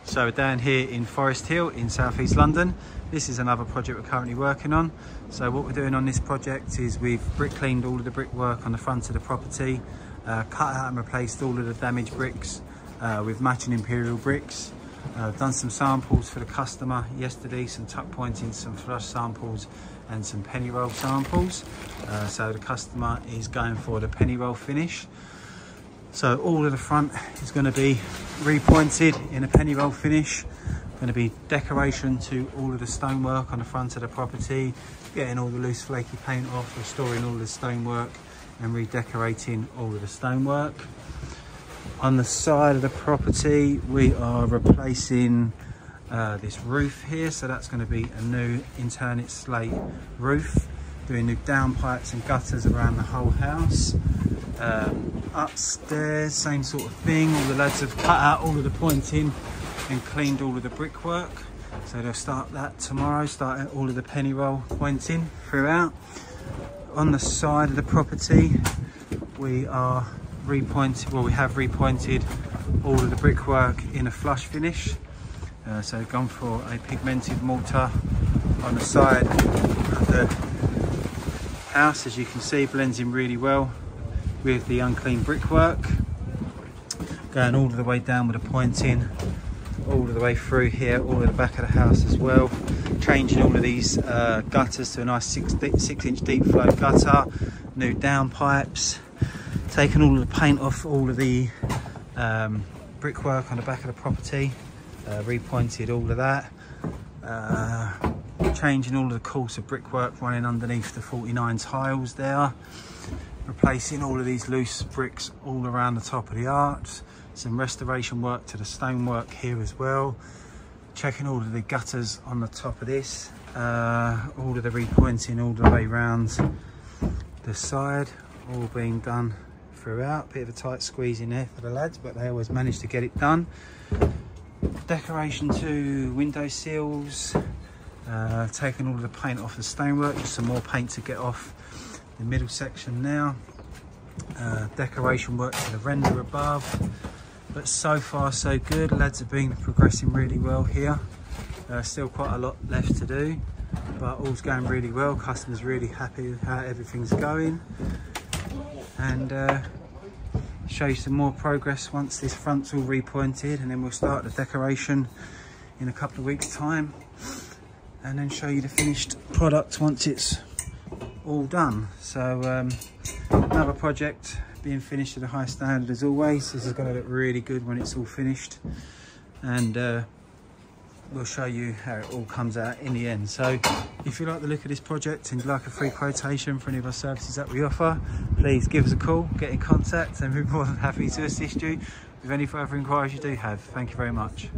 So we're down here in Forest Hill in southeast London. This is another project we're currently working on. So what we're doing on this project is we've brick cleaned all of the brickwork on the front of the property, cut out and replaced all of the damaged bricks with matching imperial bricks. Done some samples for the customer yesterday, some tuck pointing, some flush samples and some penny roll samples. So the customer is going for the penny roll finish. So all of the front is going to be repointed in a penny roll finish. Going to be decoration to all of the stonework on the front of the property, getting all the loose flaky paint off, restoring all the stonework and redecorating all of the stonework. On the side of the property we are replacing this roof here, so that's going to be a new Internit slate roof, doing new downpipes and gutters around the whole house. Upstairs, same sort of thing. All the lads have cut out all of the pointing and cleaned all of the brickwork, so they'll start that tomorrow, starting all of the penny roll pointing throughout. On the side of the property we are repointed, well, we have repointed all of the brickwork in a flush finish. So we've gone for a pigmented mortar on the side of the house. As you can see, blends in really well with the unclean brickwork, going all the way down with the pointing, all of the way through here, all of the back of the house as well. Changing all of these gutters to a nice 6-inch deep flow gutter, new downpipes, taking all of the paint off all of the brickwork on the back of the property, repointed all of that, changing all of the course of brickwork running underneath the 49 tiles there, replacing all of these loose bricks all around the top of the arch, some restoration work to the stonework here as well, checking all of the gutters on the top of this, all of the repointing all the way around the side, all being done throughout. Bit of a tight squeeze in there for the lads, but they always manage to get it done. Decoration to window sills, taking all of the paint off the stonework, just some more paint to get off the middle section now. Decoration work to the render above, but so far so good. Lads have been progressing really well here. Still quite a lot left to do, but all's going really well. Customers really happy with how everything's going, and show you some more progress once this front's all repointed, and then we'll start the decoration in a couple of weeks time, and then show you the finished product once it's all done. So another project being finished at a high standard as always. This is going to look really good when it's all finished, and we'll show you how it all comes out in the end. So if you like the look of this project and you'd like a free quotation for any of our services that we offer, please give us a call, get in contact, and we're more than happy to assist you with any further inquiries you do have. Thank you very much.